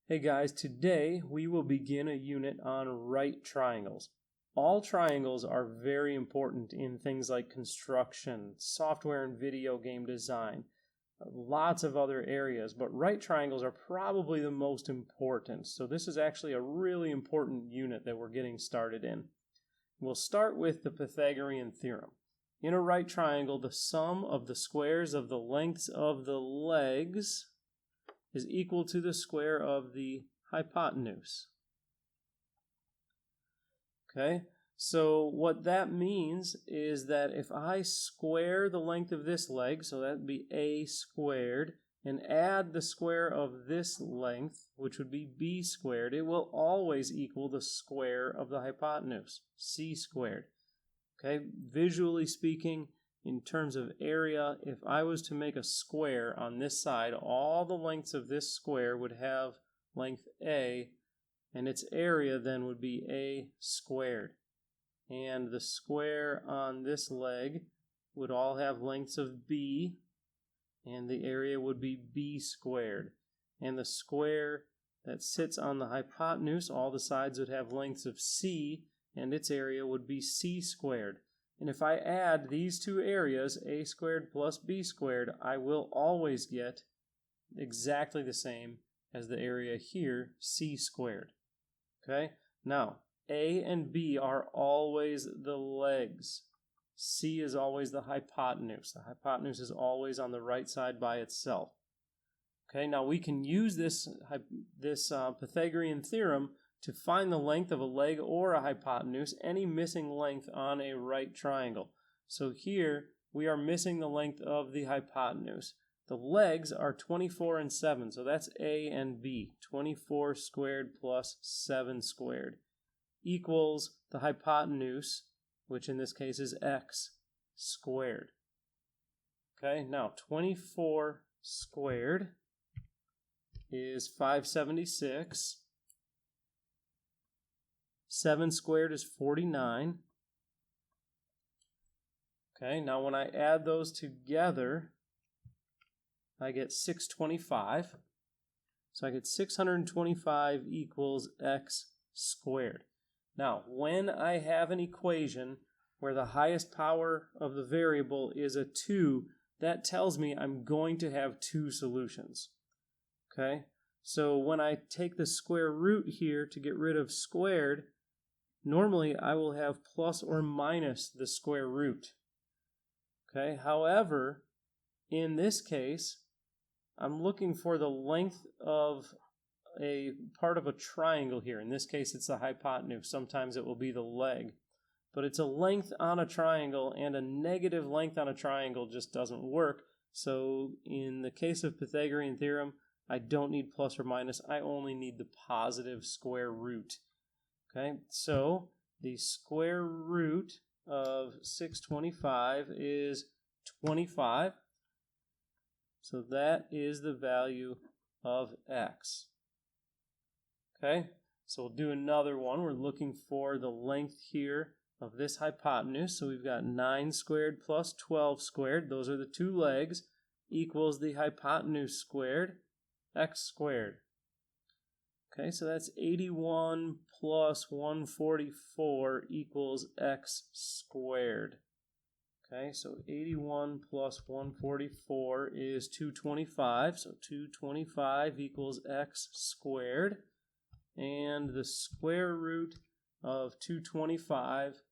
Hey guys, today we will begin a unit on right triangles. All triangles are very important in things like construction, software and video game design, lots of other areas, but right triangles are probably the most important. So this is actually a really important unit that we're getting started in. We'll start with the Pythagorean Theorem. In a right triangle, the sum of the squares of the lengths of the legs is equal to the square of the hypotenuse. Okay, so what that means is that if I square the length of this leg, so that would be a squared, and add the square of this length, which would be b squared, it will always equal the square of the hypotenuse, c squared. Okay, visually speaking, in terms of area, if I was to make a square on this side, all the lengths of this square would have length A, and its area then would be A squared. And the square on this leg would all have lengths of B, and the area would be B squared. And the square that sits on the hypotenuse, all the sides would have lengths of C, and its area would be C squared. And if I add these two areas, a squared plus b squared, I will always get exactly the same as the area here, c squared. Okay? Now, a and b are always the legs. C is always the hypotenuse. The hypotenuse is always on the right side by itself. Okay, now we can use this Pythagorean theorem to find the length of a leg or a hypotenuse, any missing length on a right triangle. So here we are missing the length of the hypotenuse. The legs are 24 and 7, so that's A and B. 24 squared plus 7 squared equals the hypotenuse, which in this case is x squared. Okay, now 24 squared is 576. 7 squared is 49. Okay, now when I add those together, I get 625. So I get 625 equals x squared. Now, when I have an equation where the highest power of the variable is a 2, that tells me I'm going to have two solutions. Okay, so when I take the square root here to get rid of squared, normally I will have plus or minus the square root. Okay, however, in this case, I'm looking for the length of a part of a triangle here. In this case, it's the hypotenuse. Sometimes it will be the leg. But it's a length on a triangle, and a negative length on a triangle just doesn't work. So in the case of Pythagorean theorem, I don't need plus or minus. I only need the positive square root. Okay, so the square root of 625 is 25. So that is the value of x. Okay, so we'll do another one. We're looking for the length here of this hypotenuse. So we've got 9 squared plus 12 squared. Those are the two legs, equals the hypotenuse squared, x squared. Okay, so that's 81 plus 144 equals x squared. Okay, so 81 plus 144 is 225. So 225 equals x squared. And the square root of 225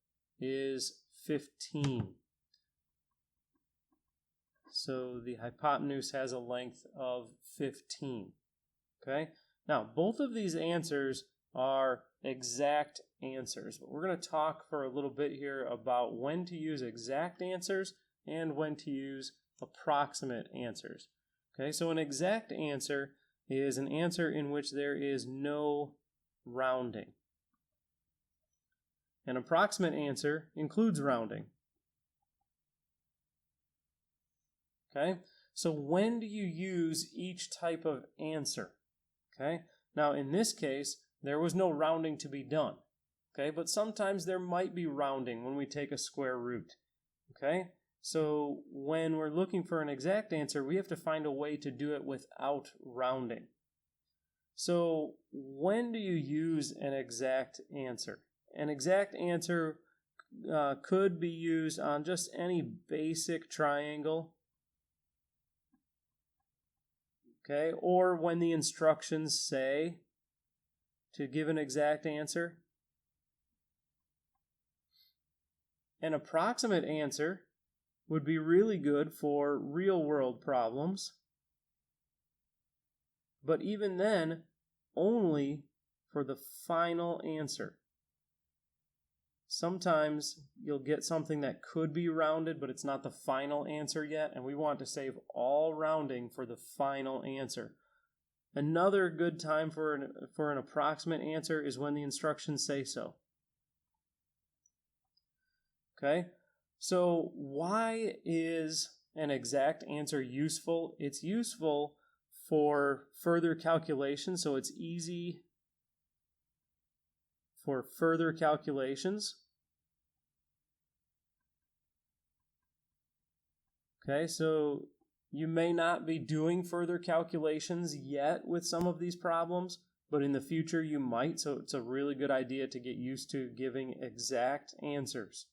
is 15. So the hypotenuse has a length of 15. Okay? Now, both of these answers are exact answers, but we're going to talk for a little bit here about when to use exact answers and when to use approximate answers. Okay, so an exact answer is an answer in which there is no rounding. An approximate answer includes rounding. Okay, so when do you use each type of answer? Okay, now in this case, there was no rounding to be done. Okay, but sometimes there might be rounding when we take a square root. Okay, so when we're looking for an exact answer, we have to find a way to do it without rounding. So when do you use an exact answer? An exact answer could be used on just any basic triangle, okay, or when the instructions say to give an exact answer. An approximate answer would be really good for real-world problems, but even then, only for the final answer. Sometimes you'll get something that could be rounded, but it's not the final answer yet, and we want to save all rounding for the final answer. Another good time for an approximate answer is when the instructions say so. Okay, so why is an exact answer useful? It's useful for further calculation, so it's easy for further calculations. Okay, so you may not be doing further calculations yet with some of these problems, but in the future you might, so it's a really good idea to get used to giving exact answers.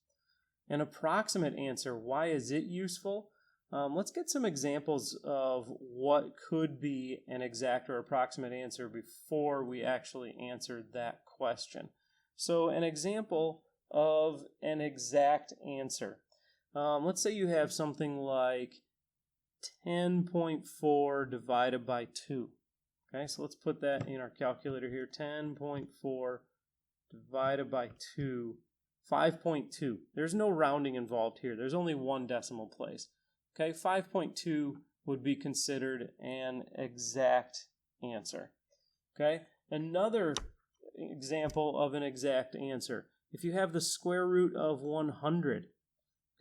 An approximate answer, why is it useful? Let's get some examples of what could be an exact or approximate answer before we actually answer that question. So an example of an exact answer. Let's say you have something like 10.4 divided by 2. Okay, so let's put that in our calculator here. 10.4 divided by 2, 5.2. There's no rounding involved here. There's only one decimal place. Okay, 5.2 would be considered an exact answer. Okay, another example of an exact answer. If you have the square root of 100,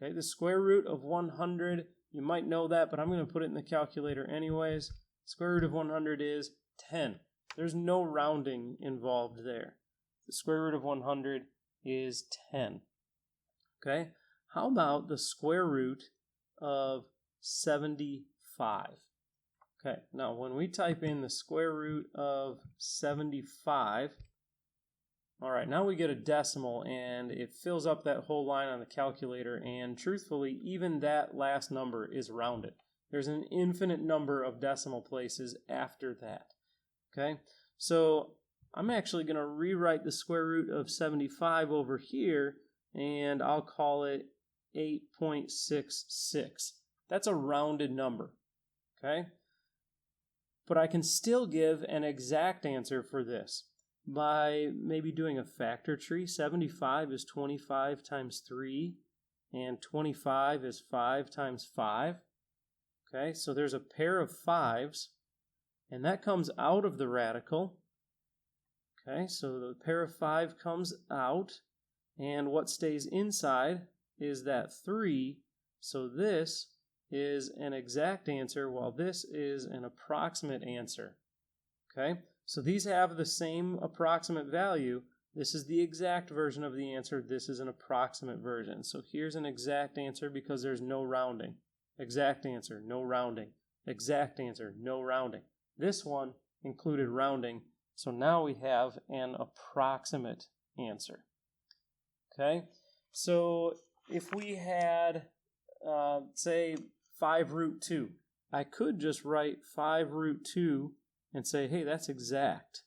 okay, the square root of 100, you might know that, but I'm going to put it in the calculator anyways. Square root of 100 is 10. There's no rounding involved there. The square root of 100 is 10. Okay, how about the square root of 75? Okay, now when we type in the square root of 75, all right, now we get a decimal and it fills up that whole line on the calculator, and truthfully, even that last number is rounded. There's an infinite number of decimal places after that. Okay, so I'm actually going to rewrite the square root of 75 over here, and I'll call it 8.66. That's a rounded number. Okay, but I can still give an exact answer for this by maybe doing a factor tree. 75 is 25 times 3, and 25 is 5 times 5. Okay, so there's a pair of 5s, and that comes out of the radical. Okay, so the pair of 5 comes out, and what stays inside is that 3, so this is an exact answer, while this is an approximate answer. Okay, so these have the same approximate value. This is the exact version of the answer. This is an approximate version. So here's an exact answer because there's no rounding. Exact answer, no rounding. Exact answer, no rounding. This one included rounding, so now we have an approximate answer. Okay, so if we had, say, 5 root 2, I could just write 5 root 2 and say, hey, that's exact.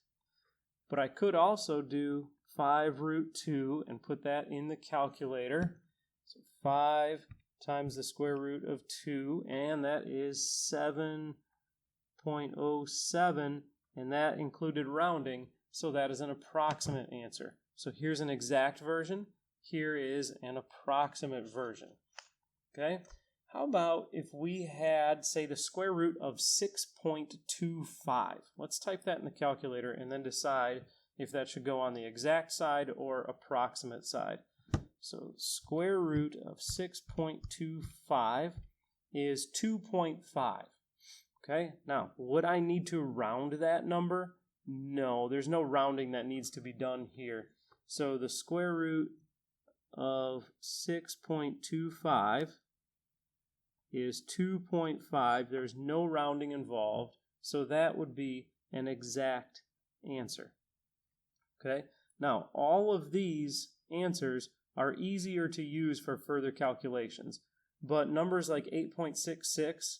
But I could also do 5 root 2 and put that in the calculator. So 5 times the square root of 2, and that is 7.07, and that included rounding, so that is an approximate answer. So here's an exact version. Here is an approximate version. Okay? How about if we had, say, the square root of 6.25? Let's type that in the calculator and then decide if that should go on the exact side or approximate side. So square root of 6.25 is 2.5. Okay, now would I need to round that number? No, there's no rounding that needs to be done here. So the square root of 6.25 is 2.5. There's no rounding involved, so that would be an exact answer. Okay, now all of these answers are easier to use for further calculations, but numbers like 8.66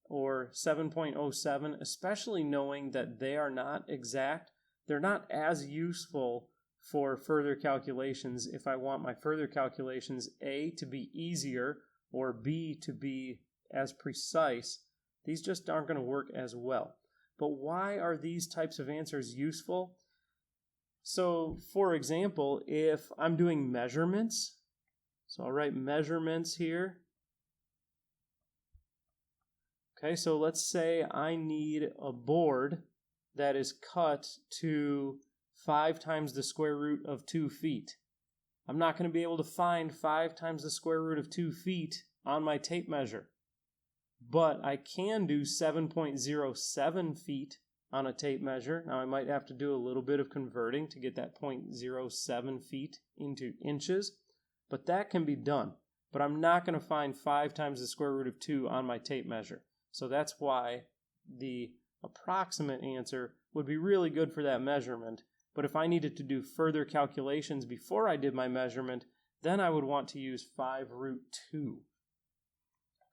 or 7.07, especially knowing that they are not exact, they're not as useful for further calculations if I want my further calculations A to be easier or B to be as precise. These just aren't going to work as well. But why are these types of answers useful? So, for example, if I'm doing measurements, so I'll write measurements here. Okay, so let's say I need a board that is cut to 5 times the square root of 2 feet. I'm not going to be able to find 5 times the square root of 2 feet on my tape measure. But I can do 7.07 feet on a tape measure. Now I might have to do a little bit of converting to get that 0.07 feet into inches, but that can be done. But I'm not going to find 5 times the square root of 2 on my tape measure. So that's why the approximate answer would be really good for that measurement. But if I needed to do further calculations before I did my measurement, then I would want to use 5 root 2.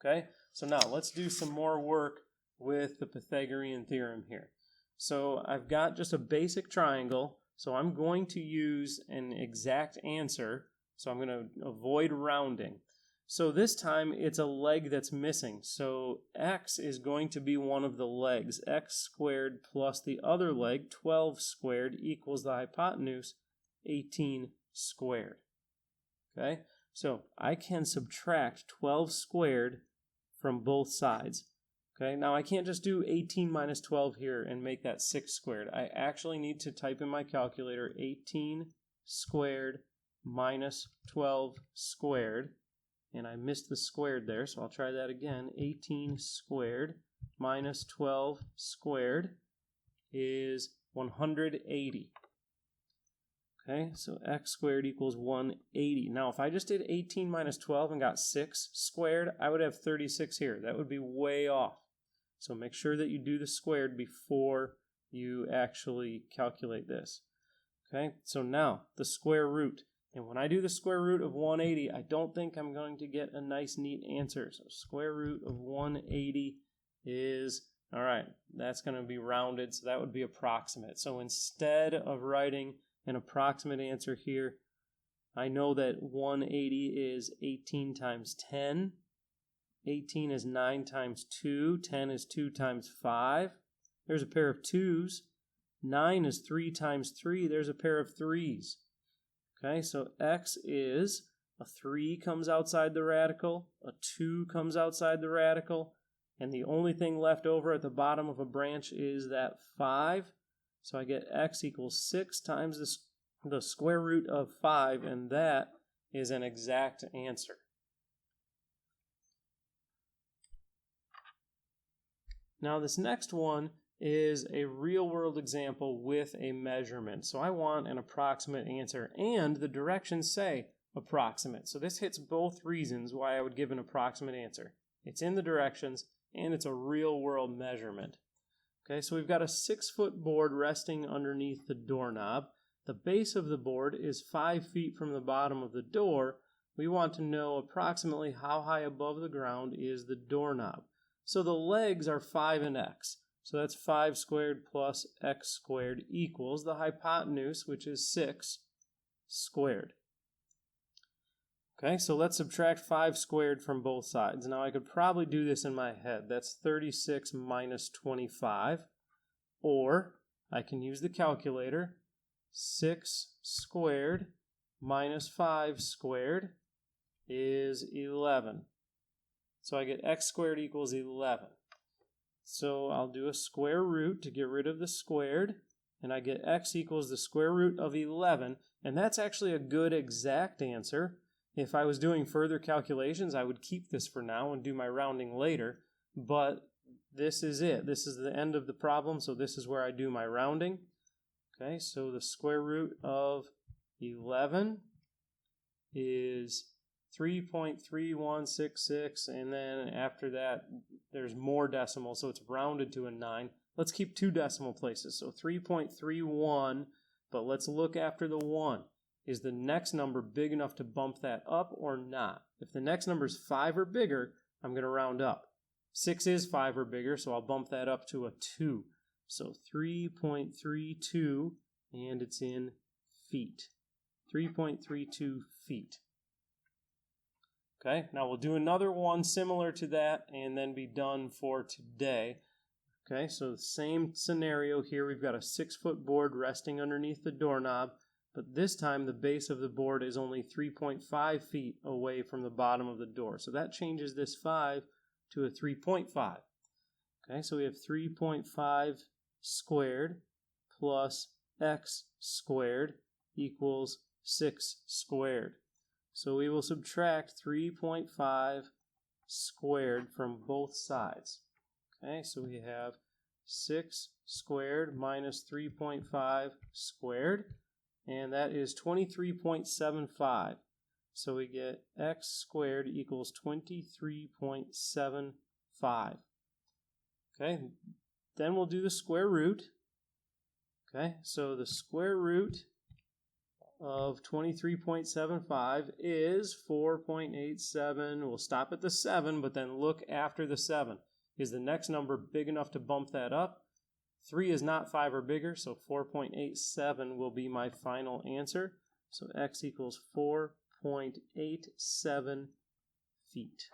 Okay, so now let's do some more work with the Pythagorean theorem here. So I've got just a basic triangle, so I'm going to use an exact answer, so I'm going to avoid rounding. So this time it's a leg that's missing, so x is going to be one of the legs. X squared plus the other leg, 12 squared, equals the hypotenuse, 18 squared. Okay, so I can subtract 12 squared from both sides. Okay, now I can't just do 18 minus 12 here and make that 6 squared. I actually need to type in my calculator 18 squared minus 12 squared. And I missed the squared there, so I'll try that again. 18 squared minus 12 squared is 180. Okay, so x squared equals 180. Now, if I just did 18 minus 12 and got 6 squared, I would have 36 here. That would be way off. So make sure that you do the squared before you actually calculate this. Okay, so now the square root. And when I do the square root of 180, I don't think I'm going to get a nice, neat answer. So square root of 180 is, all right, that's going to be rounded, so that would be approximate. So instead of writing an approximate answer here, I know that 180 is 18 times 10. 18 is 9 times 2. 10 is 2 times 5. There's a pair of 2's. 9 is 3 times 3. There's a pair of 3's. Okay, so x is a 3 comes outside the radical, a 2 comes outside the radical, and the only thing left over at the bottom of a branch is that 5. So I get x equals 6 times the square root of 5, and that is an exact answer. Now this next one is a real-world example with a measurement. So I want an approximate answer, and the directions say approximate. So this hits both reasons why I would give an approximate answer. It's in the directions, and it's a real-world measurement. Okay, so we've got a 6-foot board resting underneath the doorknob. The base of the board is 5 feet from the bottom of the door. We want to know approximately how high above the ground is the doorknob. So the legs are 5 and x. So that's 5 squared plus x squared equals the hypotenuse, which is 6 squared. Okay, so let's subtract 5 squared from both sides. Now I could probably do this in my head. That's 36 minus 25. Or I can use the calculator. 6 squared minus 5 squared is 11. So I get x squared equals 11. So I'll do a square root to get rid of the squared, and I get x equals the square root of 11, and that's actually a good exact answer. If I was doing further calculations, I would keep this for now and do my rounding later, but this is it. This is the end of the problem, so this is where I do my rounding. Okay, so the square root of 11 is 3.3166, and then after that there's more decimals, so it's rounded to a 9. let's keep 2 decimal places. So 3.31, but let's look after the 1. Is the next number big enough to bump that up or not? If the next number is 5 or bigger, I'm going to round up. 6 is 5 or bigger, so I'll bump that up to a 2. So 3.32, and it's in feet. 3.32 feet. Okay, now we'll do another one similar to that and then be done for today. Okay, so the same scenario here. We've got a 6-foot board resting underneath the doorknob, but this time the base of the board is only 3.5 feet away from the bottom of the door. So that changes this 5 to a 3.5. Okay, so we have 3.5 squared plus x squared equals 6 squared. So we will subtract 3.5 squared from both sides. Okay, so we have 6 squared minus 3.5 squared, and that is 23.75. So we get x squared equals 23.75. Okay, then we'll do the square root. Okay, so the square root of 23.75 is 4.87. We'll stop at the 7, but then look after the 7. Is the next number big enough to bump that up? 3 is not 5 or bigger, so 4.87 will be my final answer. So x equals 4.87 feet.